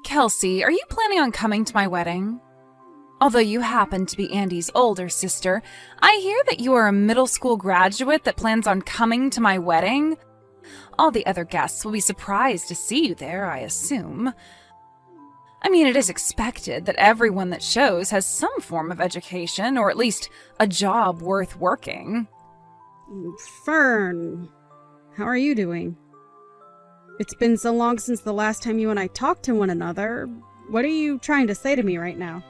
Kelsey, are you planning on coming to my wedding? Although you happen to be Andy's older sister, I hear that you are a middle school graduate that plans on coming to my wedding. All the other guests will be surprised to see you there, I assume. I mean, it is expected that everyone that shows has some form of education, or at least a job worth working. Fern, how are you doing? It's been so long since the last time you and I talked to one another. What are you trying to say to me right now?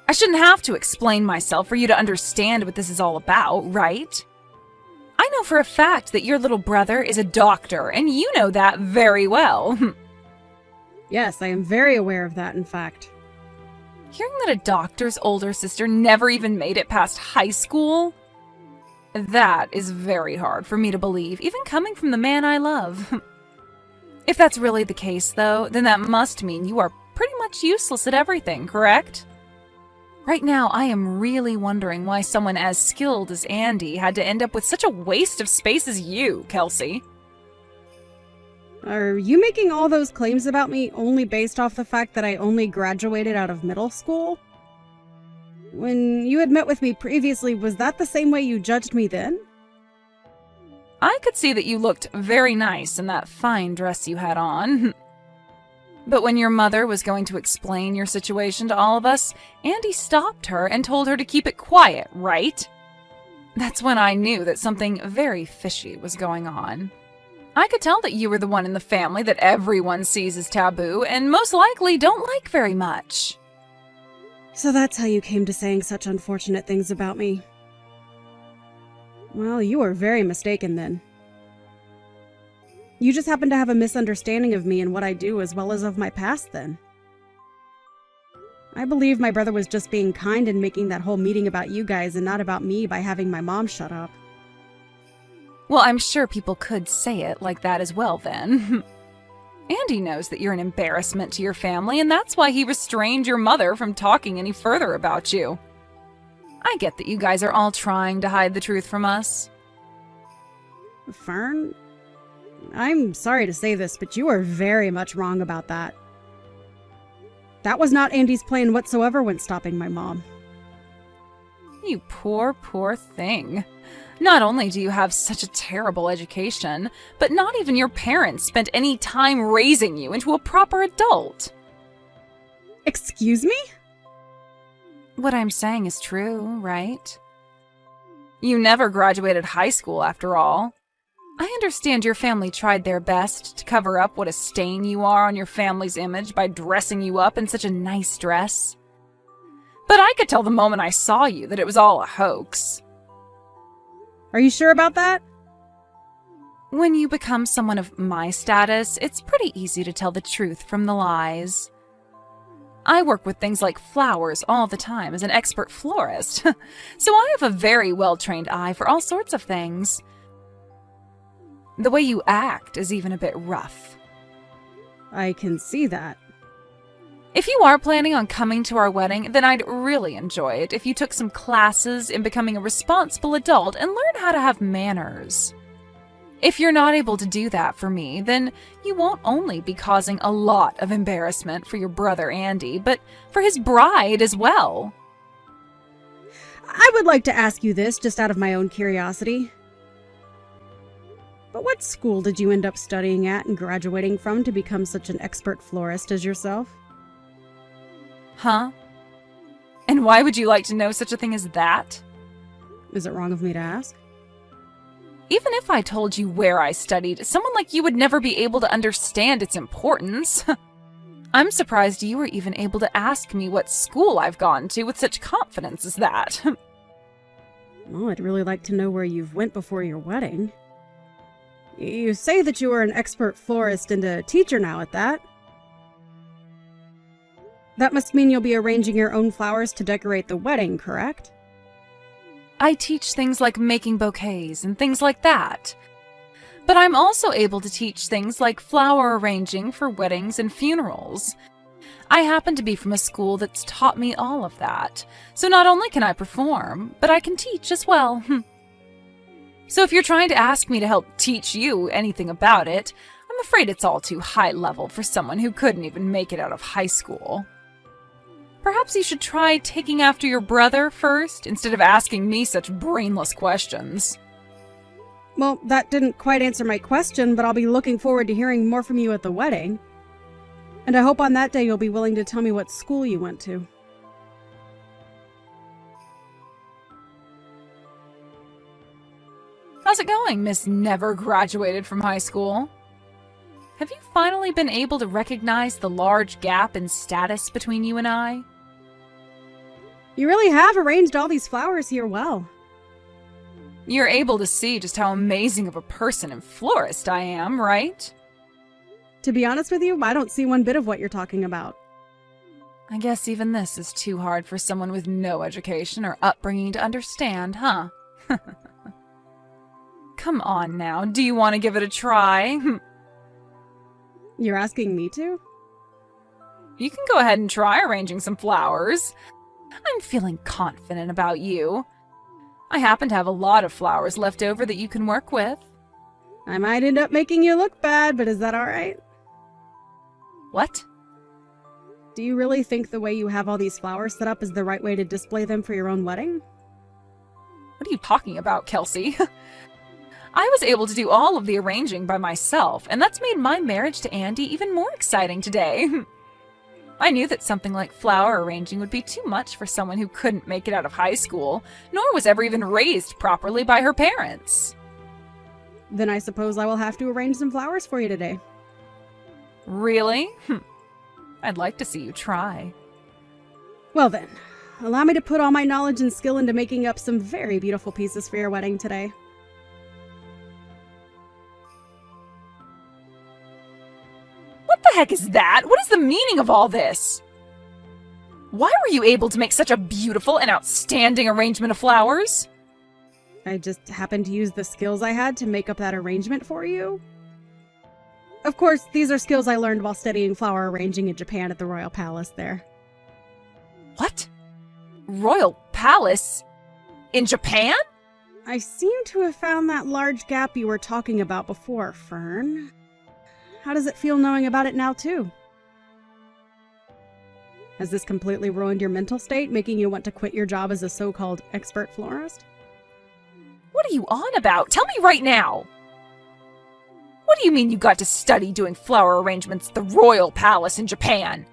I shouldn't have to explain myself for you to understand what this is all about, right? I know for a fact that your little brother is a doctor, and you know that very well. Yes, I am very aware of that, in fact. Hearing that a doctor's older sister never even made it past high school? That is very hard for me to believe, even coming from the man I love. If that's really the case, though, then that must mean you are pretty much useless at everything, correct? Right now, I am really wondering why someone as skilled as Andy had to end up with such a waste of space as you, Kelsey. Are you making all those claims about me only based off the fact that I only graduated out of middle school? When you had met with me previously, was that the same way you judged me then? I could see that you looked very nice in that fine dress you had on. But when your mother was going to explain your situation to all of us, Andy stopped her and told her to keep it quiet, right? That's when I knew that something very fishy was going on. I could tell that you were the one in the family that everyone sees as taboo and most likely don't like very much. So that's how you came to saying such unfortunate things about me. Well, you were very mistaken then. You just happen to have a misunderstanding of me and what I do as well as of my past then. I believe my brother was just being kind and making that whole meeting about you guys and not about me by having my mom shut up. Well, I'm sure people could say it like that as well then. Andy knows that you're an embarrassment to your family, and that's why he restrained your mother from talking any further about you. I get that you guys are all trying to hide the truth from us. Fern, I'm sorry to say this, but you are very much wrong about that. That was not Andy's plan whatsoever when stopping my mom. You poor, poor thing. Not only do you have such a terrible education, but not even your parents spent any time raising you into a proper adult. Excuse me? What I'm saying is true, right? You never graduated high school, after all. I understand your family tried their best to cover up what a stain you are on your family's image by dressing you up in such a nice dress. But I could tell the moment I saw you that it was all a hoax. Are you sure about that? When you become someone of my status, it's pretty easy to tell the truth from the lies. I work with things like flowers all the time as an expert florist, so I have a very well-trained eye for all sorts of things. The way you act is even a bit rough. I can see that. If you are planning on coming to our wedding, then I'd really enjoy it if you took some classes in becoming a responsible adult and learn how to have manners. If you're not able to do that for me, then you won't only be causing a lot of embarrassment for your brother Andy, but for his bride as well. I would like to ask you this just out of my own curiosity. But what school did you end up studying at and graduating from to become such an expert florist as yourself? Huh? And why would you like to know such a thing as that? Is it wrong of me to ask? Even if I told you where I studied, someone like you would never be able to understand its importance. I'm surprised you were even able to ask me what school I've gone to with such confidence as that. Well, I'd really like to know where you've went before your wedding. You say that you are an expert florist and a teacher now at that. That must mean you'll be arranging your own flowers to decorate the wedding, correct? I teach things like making bouquets and things like that. But I'm also able to teach things like flower arranging for weddings and funerals. I happen to be from a school that's taught me all of that, so not only can I perform, but I can teach as well. So if you're trying to ask me to help teach you anything about it, I'm afraid it's all too high level for someone who couldn't even make it out of high school. Perhaps you should try taking after your brother first, instead of asking me such brainless questions. Well, that didn't quite answer my question, but I'll be looking forward to hearing more from you at the wedding. And I hope on that day you'll be willing to tell me what school you went to. How's it going, Miss Never Graduated from High School? Have you finally been able to recognize the large gap in status between you and I? You really have arranged all these flowers here well. You're able to see just how amazing of a person and florist I am, right? To be honest with you, I don't see one bit of what you're talking about. I guess even this is too hard for someone with no education or upbringing to understand, huh? Come on now, do you want to give it a try? You're asking me to? You can go ahead and try arranging some flowers. I'm feeling confident about you. I happen to have a lot of flowers left over that you can work with. I might end up making you look bad, but is that alright? What? Do you really think the way you have all these flowers set up is the right way to display them for your own wedding? What are you talking about, Kelsey? I was able to do all of the arranging by myself, and that's made my marriage to Andy even more exciting today. I knew that something like flower arranging would be too much for someone who couldn't make it out of high school, nor was ever even raised properly by her parents. Then I suppose I will have to arrange some flowers for you today. Really? I'd like to see you try. Well then, allow me to put all my knowledge and skill into making up some very beautiful pieces for your wedding today. What the heck is that? What is the meaning of all this? Why were you able to make such a beautiful and outstanding arrangement of flowers? I just happened to use the skills I had to make up that arrangement for you. Of course, these are skills I learned while studying flower arranging in Japan at the Royal Palace there. What? Royal Palace? In Japan? I seem to have found that large gap you were talking about before, Fern. How does it feel knowing about it now, too? Has this completely ruined your mental state, making you want to quit your job as a so-called expert florist? What are you on about? Tell me right now! What do you mean you got to study doing flower arrangements at the Royal Palace in Japan?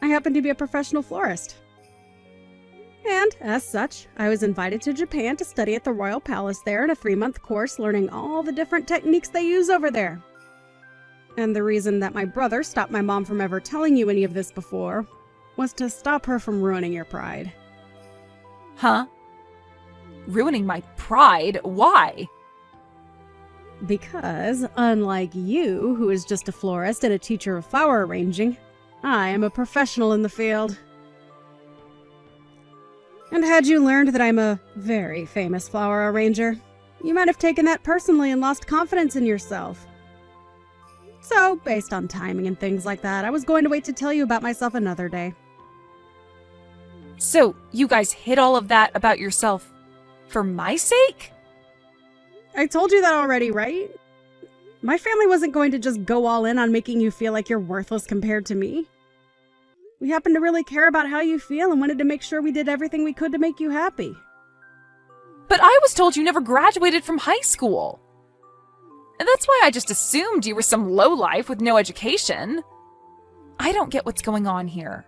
I happen to be a professional florist. And, as such, I was invited to Japan to study at the Royal Palace there in a 3-month course learning all the different techniques they use over there. And the reason that my brother stopped my mom from ever telling you any of this before was to stop her from ruining your pride. Huh? Ruining my pride? Why? Because, unlike you, who is just a florist and a teacher of flower arranging, I am a professional in the field. And had you learned that I'm a very famous flower arranger, you might have taken that personally and lost confidence in yourself. So, based on timing and things like that, I was going to wait to tell you about myself another day. So, you guys hid all of that about yourself for my sake? I told you that already, right? My family wasn't going to just go all in on making you feel like you're worthless compared to me. We happen to really care about how you feel and wanted to make sure we did everything we could to make you happy. But I was told you never graduated from high school. And that's why I just assumed you were some lowlife with no education. I don't get what's going on here.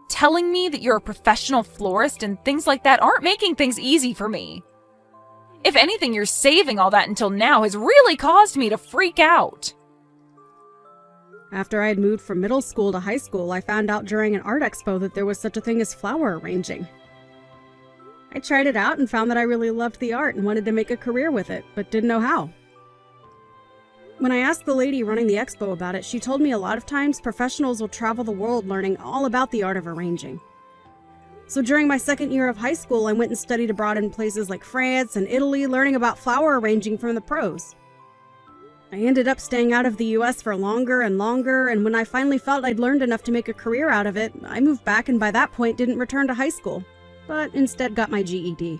Telling me that you're a professional florist and things like that aren't making things easy for me. If anything, your saving all that until now has really caused me to freak out. After I had moved from middle school to high school, I found out during an art expo that there was such a thing as flower arranging. I tried it out and found that I really loved the art and wanted to make a career with it, but didn't know how. When I asked the lady running the expo about it, she told me a lot of times professionals will travel the world learning all about the art of arranging. So during my second year of high school, I went and studied abroad in places like France and Italy, learning about flower arranging from the pros. I ended up staying out of the US for longer and longer, and when I finally felt I'd learned enough to make a career out of it, I moved back and by that point didn't return to high school, but instead got my GED.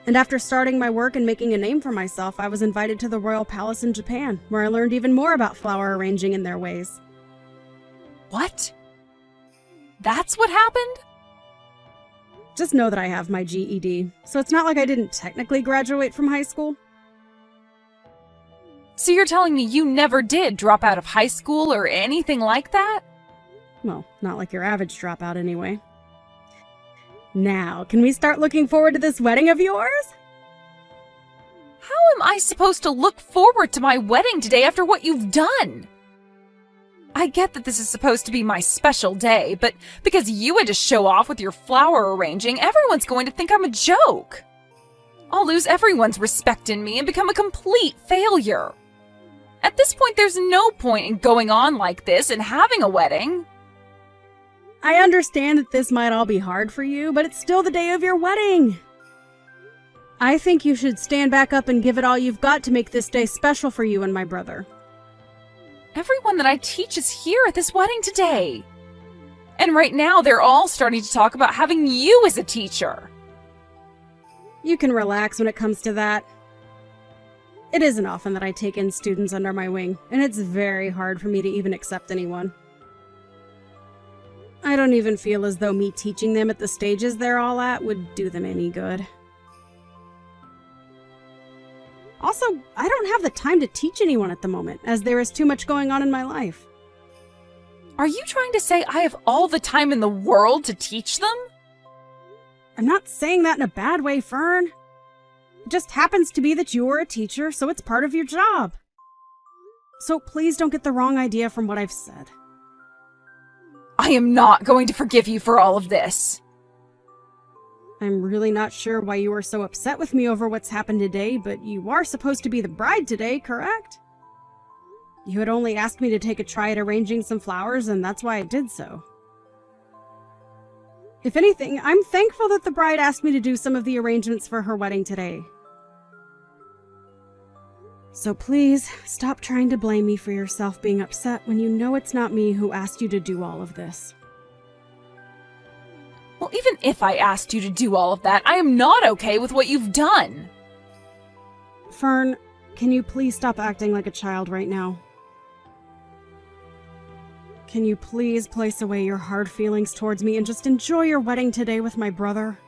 And after starting my work and making a name for myself, I was invited to the royal palace in Japan, where I learned even more about flower arranging and their ways. What? That's what happened? Just know that I have my GED, so it's not like I didn't technically graduate from high school. So you're telling me you never did drop out of high school or anything like that? Well, not like your average dropout anyway. Now, can we start looking forward to this wedding of yours? How am I supposed to look forward to my wedding today after what you've done? I get that this is supposed to be my special day, but because you had to show off with your flower arranging, everyone's going to think I'm a joke. I'll lose everyone's respect in me and become a complete failure. At this point, there's no point in going on like this and having a wedding. I understand that this might all be hard for you, but it's still the day of your wedding. I think you should stand back up and give it all you've got to make this day special for you and my brother. Everyone that I teach is here at this wedding today. And right now, they're all starting to talk about having you as a teacher. You can relax when it comes to that. It isn't often that I take in students under my wing, and it's very hard for me to even accept anyone. I don't even feel as though me teaching them at the stages they're all at would do them any good. Also, I don't have the time to teach anyone at the moment, as there is too much going on in my life. Are you trying to say I have all the time in the world to teach them? I'm not saying that in a bad way, Fern. It just happens to be that you are a teacher, so it's part of your job. So please don't get the wrong idea from what I've said. I am not going to forgive you for all of this. I'm really not sure why you are so upset with me over what's happened today, but you are supposed to be the bride today, correct? You had only asked me to take a try at arranging some flowers, and that's why I did so. If anything, I'm thankful that the bride asked me to do some of the arrangements for her wedding today. So please, stop trying to blame me for yourself being upset when you know it's not me who asked you to do all of this. Well, even if I asked you to do all of that, I am not okay with what you've done. Fern, can you please stop acting like a child right now? Can you please place away your hard feelings towards me and just enjoy your wedding today with my brother?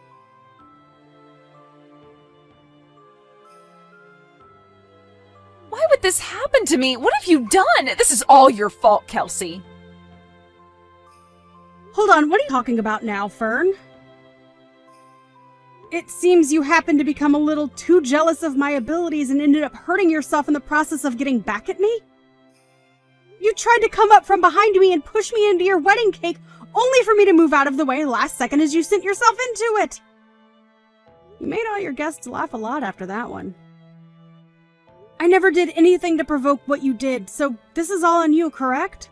Why would this happen to me? What have you done? This is all your fault, Kelsey. Hold on, what are you talking about now, Fern? It seems you happened to become a little too jealous of my abilities and ended up hurting yourself in the process of getting back at me? You tried to come up from behind me and push me into your wedding cake, only for me to move out of the way last second as you sent yourself into it. You made all your guests laugh a lot after that one. I never did anything to provoke what you did, so this is all on you, correct?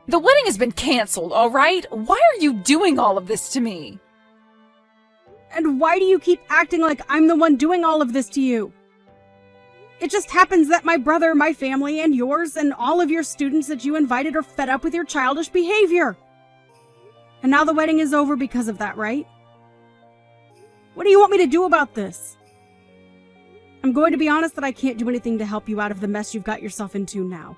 The wedding has been canceled, all right? Why are you doing all of this to me? And why do you keep acting like I'm the one doing all of this to you? It just happens that my brother, my family, and yours, and all of your students that you invited are fed up with your childish behavior. And now the wedding is over because of that, right? What do you want me to do about this? I'm going to be honest that I can't do anything to help you out of the mess you've got yourself into now.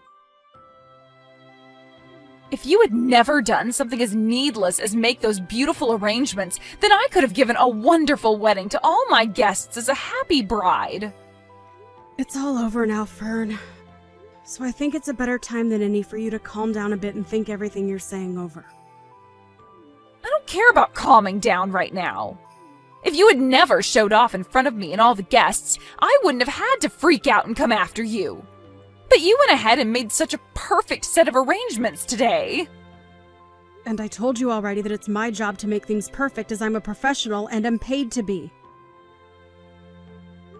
If you had never done something as needless as make those beautiful arrangements, then I could have given a wonderful wedding to all my guests as a happy bride. It's all over now, Fern. So I think it's a better time than any for you to calm down a bit and think everything you're saying over. I don't care about calming down right now. If you had never showed off in front of me and all the guests, I wouldn't have had to freak out and come after you. But you went ahead and made such a perfect set of arrangements today. And I told you already that it's my job to make things perfect as I'm a professional and am paid to be.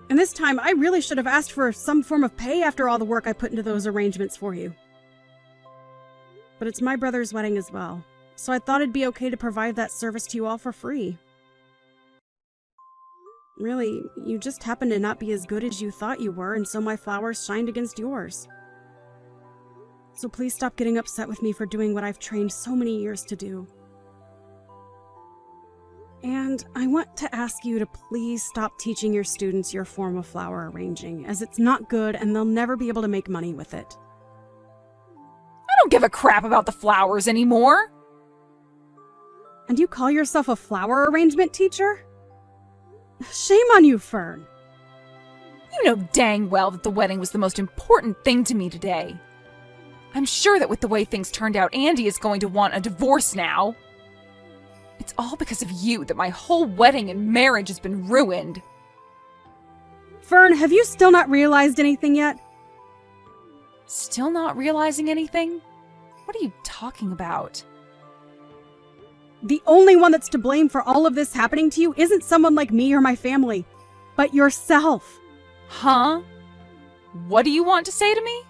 And this time, I really should have asked for some form of pay after all the work I put into those arrangements for you. But it's my brother's wedding as well, so I thought it'd be okay to provide that service to you all for free. Really, you just happened to not be as good as you thought you were, and so my flowers shined against yours. So please stop getting upset with me for doing what I've trained so many years to do. And I want to ask you to please stop teaching your students your form of flower arranging, as it's not good and they'll never be able to make money with it. I don't give a crap about the flowers anymore. And you call yourself a flower arrangement teacher? Shame on you, Fern. You know dang well that the wedding was the most important thing to me today. I'm sure that with the way things turned out, Andy is going to want a divorce now. It's all because of you that my whole wedding and marriage has been ruined. Fern, have you still not realized anything yet? Still not realizing anything? What are you talking about? The only one that's to blame for all of this happening to you isn't someone like me or my family, but yourself. Huh? What do you want to say to me?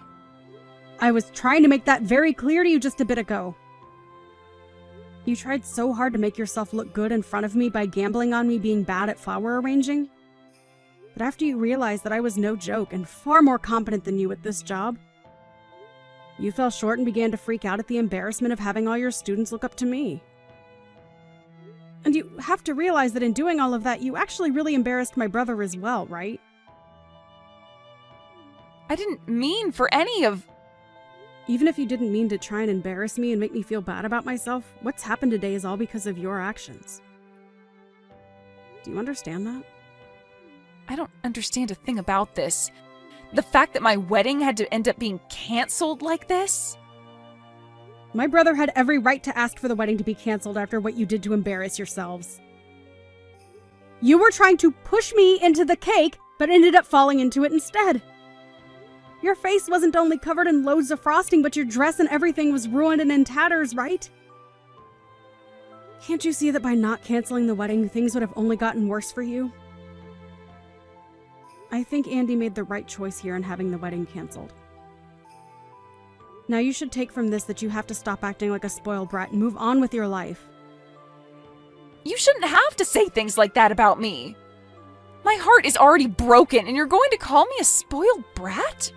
I was trying to make that very clear to you just a bit ago. You tried so hard to make yourself look good in front of me by gambling on me being bad at flower arranging. But after you realized that I was no joke and far more competent than you at this job, you fell short and began to freak out at the embarrassment of having all your students look up to me. And you have to realize that in doing all of that, you actually really embarrassed my brother as well, right? I didn't mean for any of... Even if you didn't mean to try and embarrass me and make me feel bad about myself, what's happened today is all because of your actions. Do you understand that? I don't understand a thing about this. The fact that my wedding had to end up being canceled like this? My brother had every right to ask for the wedding to be canceled after what you did to embarrass yourselves. You were trying to push me into the cake, but ended up falling into it instead. Your face wasn't only covered in loads of frosting, but your dress and everything was ruined and in tatters, right? Can't you see that by not canceling the wedding, things would have only gotten worse for you? I think Andy made the right choice here in having the wedding canceled. Now you should take from this that you have to stop acting like a spoiled brat and move on with your life. You shouldn't have to say things like that about me. My heart is already broken, and you're going to call me a spoiled brat?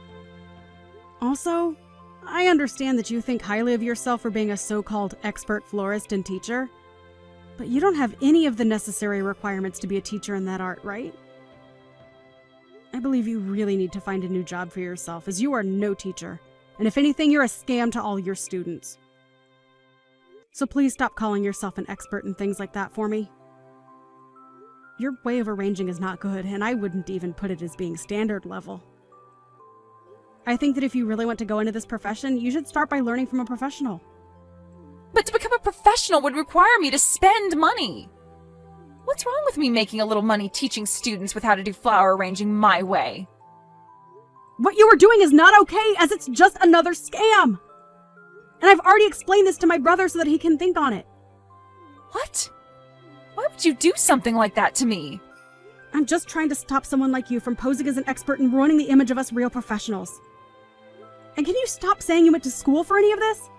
Also, I understand that you think highly of yourself for being a so-called expert florist and teacher, but you don't have any of the necessary requirements to be a teacher in that art, right? I believe you really need to find a new job for yourself, as you are no teacher, and if anything, you're a scam to all your students. So please stop calling yourself an expert in things like that for me. Your way of arranging is not good, and I wouldn't even put it as being standard level. I think that if you really want to go into this profession, you should start by learning from a professional. But to become a professional would require me to spend money. What's wrong with me making a little money teaching students with how to do flower arranging my way? What you are doing is not okay, as it's just another scam! And I've already explained this to my brother so that he can think on it. What? Why would you do something like that to me? I'm just trying to stop someone like you from posing as an expert and ruining the image of us real professionals. And can you stop saying you went to school for any of this?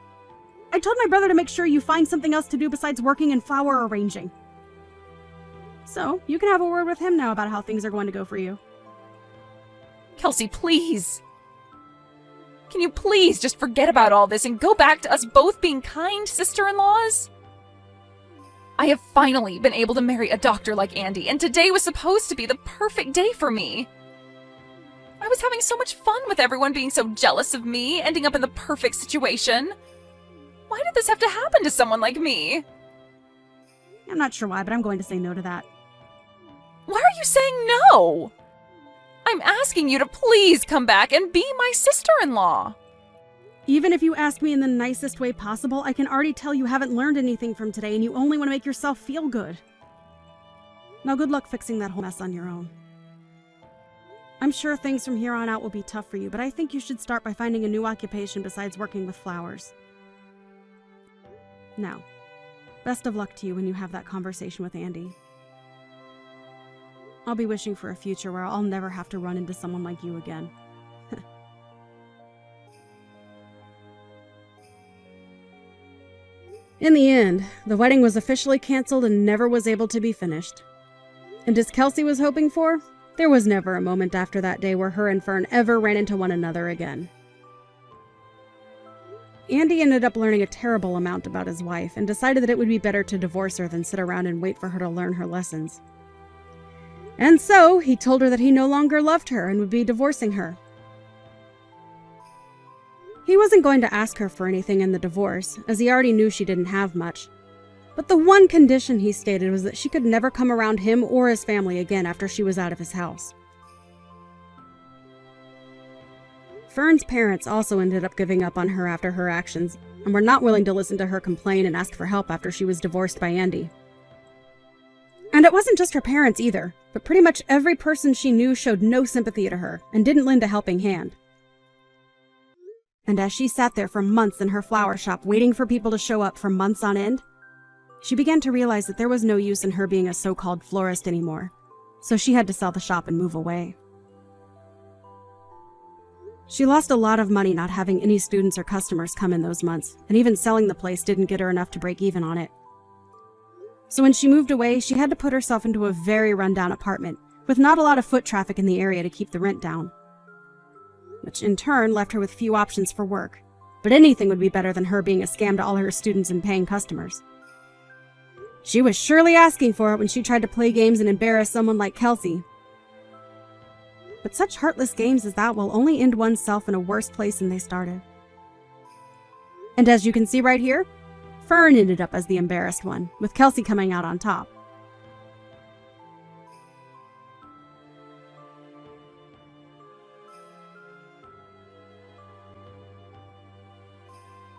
I told my brother to make sure you find something else to do besides working in flower arranging. So, you can have a word with him now about how things are going to go for you. Kelsey, please. Can you please just forget about all this and go back to us both being kind sister-in-laws? I have finally been able to marry a doctor like Andy, and today was supposed to be the perfect day for me. I was having so much fun with everyone being so jealous of me, ending up in the perfect situation. Why did this have to happen to someone like me? I'm not sure why, but I'm going to say no to that. Why are you saying no? I'm asking you to please come back and be my sister-in-law. Even if you ask me in the nicest way possible, I can already tell you haven't learned anything from today and you only want to make yourself feel good. Now good luck fixing that whole mess on your own. I'm sure things from here on out will be tough for you, but I think you should start by finding a new occupation besides working with flowers. Now, best of luck to you when you have that conversation with Andy. I'll be wishing for a future where I'll never have to run into someone like you again. In the end, the wedding was officially canceled and never was able to be finished. And as Kelsey was hoping for, there was never a moment after that day where her and Fern ever ran into one another again. Andy ended up learning a terrible amount about his wife and decided that it would be better to divorce her than sit around and wait for her to learn her lessons. And so, he told her that he no longer loved her and would be divorcing her. He wasn't going to ask her for anything in the divorce, as he already knew she didn't have much. But the one condition he stated was that she could never come around him or his family again after she was out of his house. Fern's parents also ended up giving up on her after her actions, and were not willing to listen to her complain and ask for help after she was divorced by Andy. And it wasn't just her parents either, but pretty much every person she knew showed no sympathy to her and didn't lend a helping hand. And as she sat there for months in her flower shop waiting for people to show up for months on end, she began to realize that there was no use in her being a so-called florist anymore, so she had to sell the shop and move away. She lost a lot of money not having any students or customers come in those months, and even selling the place didn't get her enough to break even on it. So when she moved away, she had to put herself into a very rundown apartment, with not a lot of foot traffic in the area to keep the rent down. Which in turn left her with few options for work, but anything would be better than her being a scam to all her students and paying customers. She was surely asking for it when she tried to play games and embarrass someone like Kelsey. But such heartless games as that will only end oneself in a worse place than they started. And as you can see right here, Fern ended up as the embarrassed one, with Kelsey coming out on top.